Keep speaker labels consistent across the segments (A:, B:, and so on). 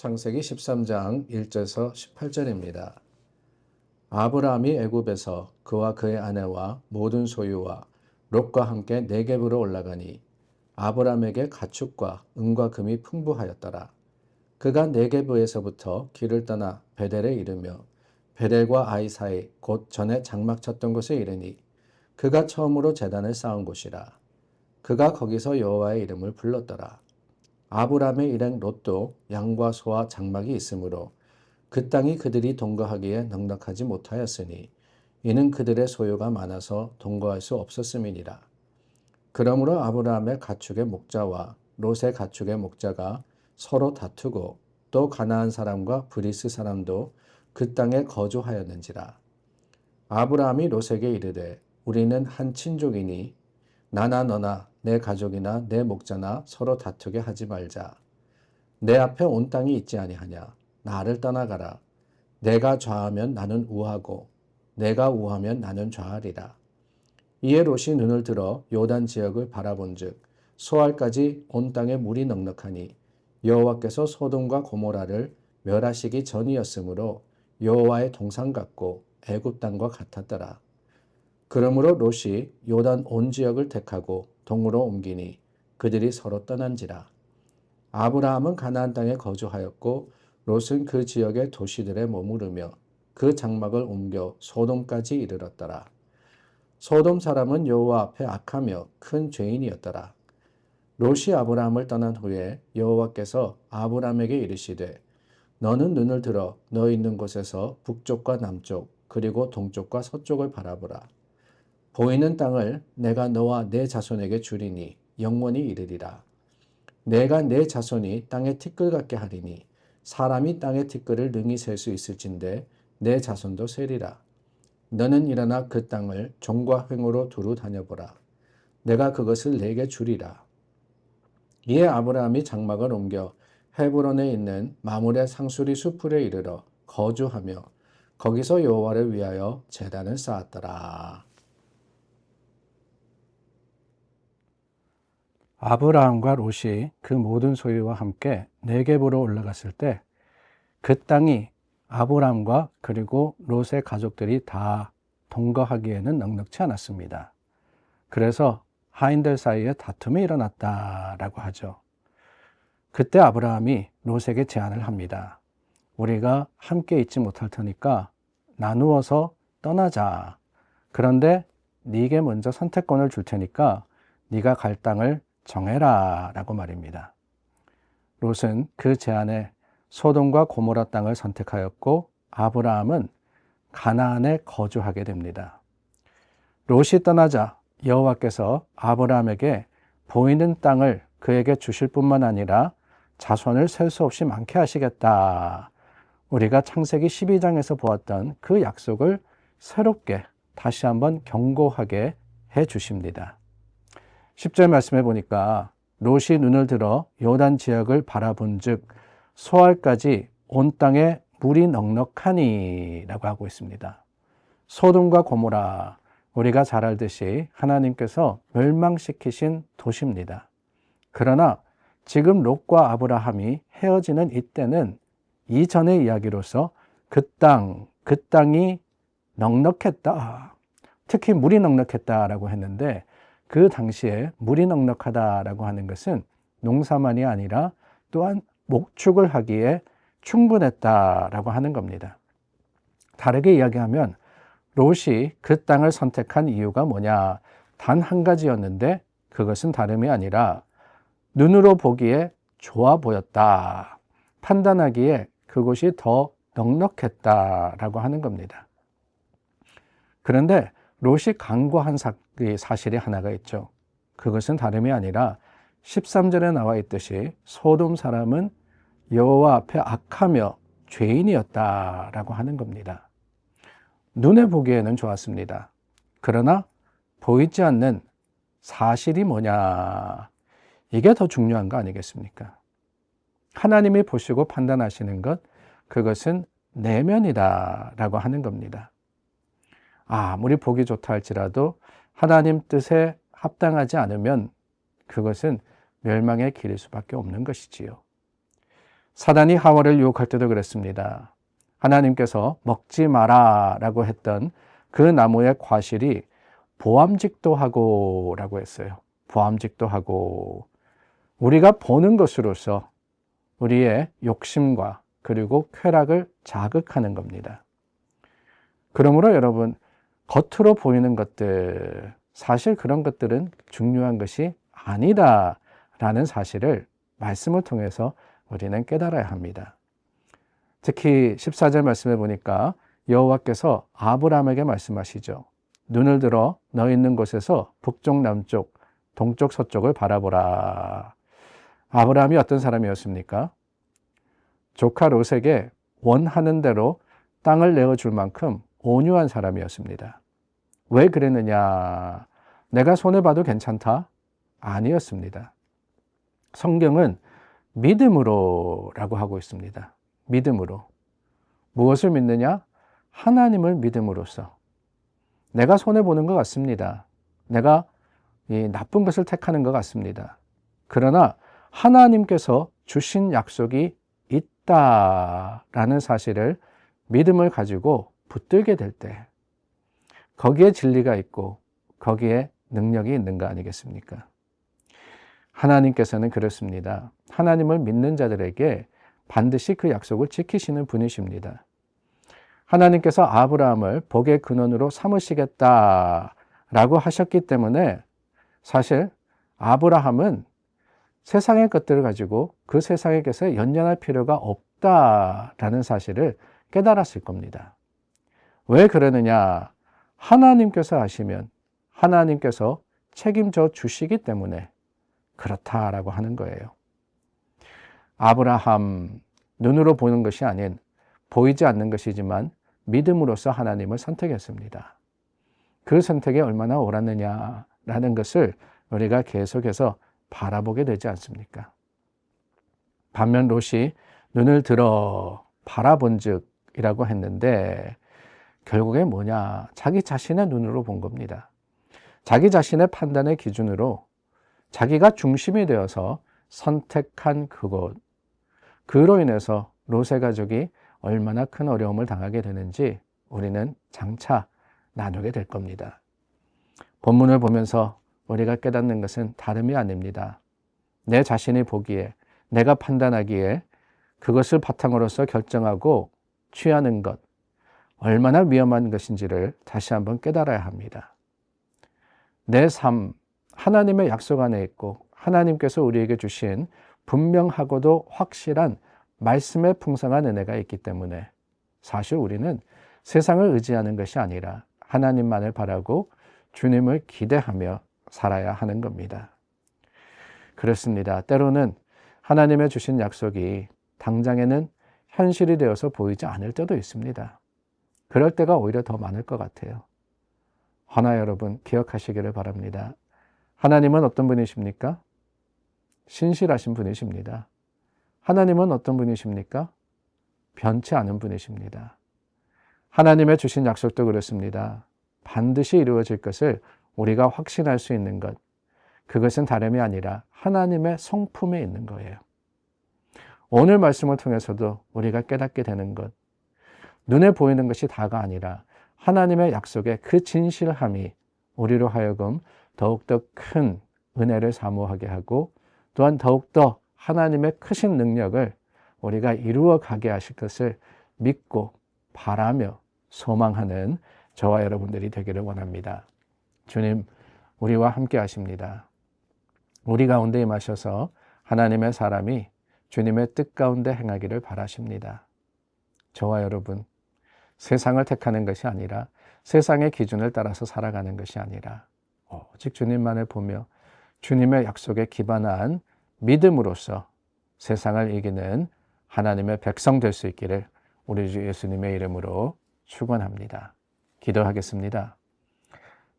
A: 창세기 13장 1절에서 18절입니다. 아브라함이 애굽에서 그와 그의 아내와 모든 소유와 롯과 함께 네겝으로 올라가니 아브라함에게 가축과 은과 금이 풍부하였더라. 그가 네겝에서부터 길을 떠나 베델에 이르며 베델과 아이 사이 곧 전에 장막 쳤던 곳에 이르니 그가 처음으로 제단을 쌓은 곳이라. 그가 거기서 여호와의 이름을 불렀더라. 아브라함의 일행 롯도 양과 소와 장막이 있으므로 그 땅이 그들이 동거하기에 넉넉하지 못하였으니 이는 그들의 소유가 많아서 동거할 수 없었음이니라. 그러므로 아브라함의 가축의 목자와 롯의 가축의 목자가 서로 다투고 또 가나안 사람과 브리스 사람도 그 땅에 거주하였는지라. 아브라함이 롯에게 이르되 우리는 한 친족이니 나나 너나 내 가족이나 내 목자나 서로 다투게 하지 말자. 내 앞에 온 땅이 있지 아니하냐. 나를 떠나가라. 내가 좌하면 나는 우하고 내가 우하면 나는 좌하리라. 이에 롯이 눈을 들어 요단 지역을 바라본즉 소알까지 온 땅에 물이 넉넉하니 여호와께서 소돔과 고모라를 멸하시기 전이었으므로 여호와의 동상 같고 애굽 땅과 같았더라. 그러므로 롯이 요단 온 지역을 택하고 동으로 옮기니 그들이 서로 떠난지라. 아브라함은 가나안 땅에 거주하였고 롯은 그 지역의 도시들에 머무르며 그 장막을 옮겨 소돔까지 이르렀더라. 소돔 사람은 여호와 앞에 악하며 큰 죄인이었더라. 롯이 아브라함을 떠난 후에 여호와께서 아브라함에게 이르시되 너는 눈을 들어 너 있는 곳에서 북쪽과 남쪽 그리고 동쪽과 서쪽을 바라보라. 보이는 땅을 내가 너와 내 자손에게 주리니 영원히 이르리라. 내가 내 자손이 땅의 티끌 같게 하리니 사람이 땅의 티끌을 능히 셀 수 있을진데 내 자손도 세리라. 너는 일어나 그 땅을 종과 횡으로 두루 다녀보라. 내가 그것을 내게 주리라. 이에 아브라함이 장막을 옮겨 헤브론에 있는 마므레 상수리 수풀에 이르러 거주하며 거기서 여호와를 위하여 제단을 쌓았더라. 아브라함과 롯이 그 모든 소유와 함께 네겝으로 올라갔을 때 그 땅이 아브라함과 그리고 롯의 가족들이 다 동거하기에는 넉넉치 않았습니다. 그래서 하인들 사이에 다툼이 일어났다라고 하죠. 그때 아브라함이 롯에게 제안을 합니다. 우리가 함께 있지 못할 테니까 나누어서 떠나자. 그런데 네게 먼저 선택권을 줄 테니까 네가 갈 땅을 정해라 라고 말입니다. 롯은 그 제안에 소돔과 고모라 땅을 선택하였고 아브라함은 가나안에 거주하게 됩니다. 롯이 떠나자 여호와께서 아브라함에게 보이는 땅을 그에게 주실 뿐만 아니라 자손을 셀 수 없이 많게 하시겠다. 우리가 창세기 12장에서 보았던 그 약속을 새롭게 다시 한번 경고하게 해 주십니다. 10절 말씀해 보니까 롯이 눈을 들어 요단 지역을 바라본즉 소알까지 온 땅에 물이 넉넉하니 라고 하고 있습니다. 소돔과 고모라, 우리가 잘 알듯이 하나님께서 멸망시키신 도시입니다. 그러나 지금 롯과 아브라함이 헤어지는 이때는 이전의 이야기로서 그 땅이 넉넉했다. 특히 물이 넉넉했다라고 했는데 그 당시에 물이 넉넉하다라고 하는 것은 농사만이 아니라 또한 목축을 하기에 충분했다라고 하는 겁니다. 다르게 이야기하면 롯이 그 땅을 선택한 이유가 뭐냐? 단 한 가지였는데 그것은 다름이 아니라 눈으로 보기에 좋아 보였다. 판단하기에 그곳이 더 넉넉했다라고 하는 겁니다. 그런데 롯이 간과한 사실이 하나가 있죠. 그것은 다름이 아니라 13절에 나와 있듯이 소돔 사람은 여호와 앞에 악하며 죄인이었다라고 하는 겁니다. 눈에 보기에는 좋았습니다. 그러나 보이지 않는 사실이 뭐냐? 이게 더 중요한 거 아니겠습니까? 하나님이 보시고 판단하시는 것, 그것은 내면이다라고 하는 겁니다. 아무리 보기 좋다 할지라도 하나님 뜻에 합당하지 않으면 그것은 멸망의 길일 수밖에 없는 것이지요. 사단이 하와를 유혹할 때도 그랬습니다. 하나님께서 먹지 마라 라고 했던 그 나무의 과실이 보암직도 하고 라고 했어요. 보암직도 하고. 우리가 보는 것으로서 우리의 욕심과 그리고 쾌락을 자극하는 겁니다. 그러므로 여러분, 겉으로 보이는 것들, 사실 그런 것들은 중요한 것이 아니다 라는 사실을 말씀을 통해서 우리는 깨달아야 합니다. 특히 14절 말씀에 보니까 여호와께서 아브라함에게 말씀하시죠. 눈을 들어 너 있는 곳에서 북쪽, 남쪽, 동쪽, 서쪽을 바라보라. 아브라함이 어떤 사람이었습니까? 조카 롯에게 원하는 대로 땅을 내어줄 만큼 온유한 사람이었습니다. 왜 그랬느냐? 내가 손해봐도 괜찮다? 아니었습니다. 성경은 믿음으로 라고 하고 있습니다. 믿음으로. 무엇을 믿느냐? 하나님을 믿음으로써. 내가 손해보는 것 같습니다. 내가 이 나쁜 것을 택하는 것 같습니다. 그러나 하나님께서 주신 약속이 있다라는 사실을 믿음을 가지고 붙들게 될 때 거기에 진리가 있고 거기에 능력이 있는 거 아니겠습니까? 하나님께서는 그렇습니다. 하나님을 믿는 자들에게 반드시 그 약속을 지키시는 분이십니다. 하나님께서 아브라함을 복의 근원으로 삼으시겠다라고 하셨기 때문에 사실 아브라함은 세상의 것들을 가지고 그 세상의 것에 연연할 필요가 없다라는 사실을 깨달았을 겁니다. 왜 그러느냐? 하나님께서 하시면 하나님께서 책임져 주시기 때문에 그렇다라고 하는 거예요. 아브라함, 눈으로 보는 것이 아닌 보이지 않는 것이지만 믿음으로써 하나님을 선택했습니다. 그 선택이 얼마나 옳았느냐라는 것을 우리가 계속해서 바라보게 되지 않습니까? 반면 롯이 눈을 들어 바라본즉이라고 했는데 결국에 뭐냐? 자기 자신의 눈으로 본 겁니다. 자기 자신의 판단의 기준으로 자기가 중심이 되어서 선택한 그곳, 그로 인해서 롯의 가족이 얼마나 큰 어려움을 당하게 되는지 우리는 장차 나누게 될 겁니다. 본문을 보면서 우리가 깨닫는 것은 다름이 아닙니다. 내 자신이 보기에, 내가 판단하기에 그것을 바탕으로서 결정하고 취하는 것, 얼마나 위험한 것인지를 다시 한번 깨달아야 합니다. 내 삶, 하나님의 약속 안에 있고 하나님께서 우리에게 주신 분명하고도 확실한 말씀의 풍성한 은혜가 있기 때문에 사실 우리는 세상을 의지하는 것이 아니라 하나님만을 바라고 주님을 기대하며 살아야 하는 겁니다. 그렇습니다. 때로는 하나님의 주신 약속이 당장에는 현실이 되어서 보이지 않을 때도 있습니다. 그럴 때가 오히려 더 많을 것 같아요. 허나 여러분 기억하시기를 바랍니다. 하나님은 어떤 분이십니까? 신실하신 분이십니다. 하나님은 어떤 분이십니까? 변치 않은 분이십니다. 하나님의 주신 약속도 그렇습니다. 반드시 이루어질 것을 우리가 확신할 수 있는 것, 그것은 다름이 아니라 하나님의 성품에 있는 거예요. 오늘 말씀을 통해서도 우리가 깨닫게 되는 것, 눈에 보이는 것이 다가 아니라 하나님의 약속의 그 진실함이 우리로 하여금 더욱더 큰 은혜를 사모하게 하고 또한 더욱더 하나님의 크신 능력을 우리가 이루어 가게 하실 것을 믿고 바라며 소망하는 저와 여러분들이 되기를 원합니다. 주님, 우리와 함께 하십니다. 우리 가운데 임하셔서 하나님의 사람이 주님의 뜻 가운데 행하기를 바라십니다. 저와 여러분, 세상을 택하는 것이 아니라 세상의 기준을 따라서 살아가는 것이 아니라 오직 주님만을 보며 주님의 약속에 기반한 믿음으로써 세상을 이기는 하나님의 백성 될 수 있기를 우리 주 예수님의 이름으로 축원합니다. 기도하겠습니다.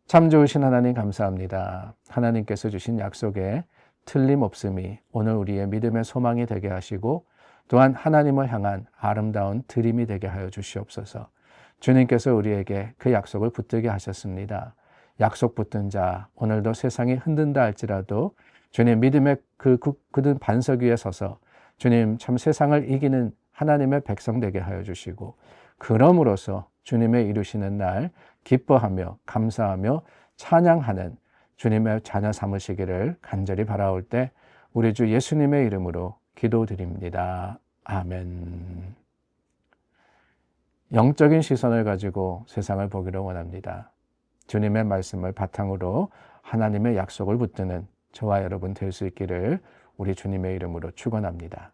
A: 참 좋으신 하나님 감사합니다. 하나님께서 주신 약속에 틀림없음이 오늘 우리의 믿음의 소망이 되게 하시고 또한 하나님을 향한 아름다운 드림이 되게 하여 주시옵소서. 주님께서 우리에게 그 약속을 붙들게 하셨습니다. 약속 붙든 자, 오늘도 세상이 흔든다 할지라도 주님 믿음의 그 굳은 반석 위에 서서 주님 참 세상을 이기는 하나님의 백성 되게 하여 주시고 그럼으로써 주님의 이루시는 날 기뻐하며 감사하며 찬양하는 주님의 자녀 삼으시기를 간절히 바라올 때 우리 주 예수님의 이름으로 기도드립니다. 아멘. 영적인 시선을 가지고 세상을 보기를 원합니다. 주님의 말씀을 바탕으로 하나님의 약속을 붙드는 저와 여러분 될 수 있기를 우리 주님의 이름으로 축원합니다.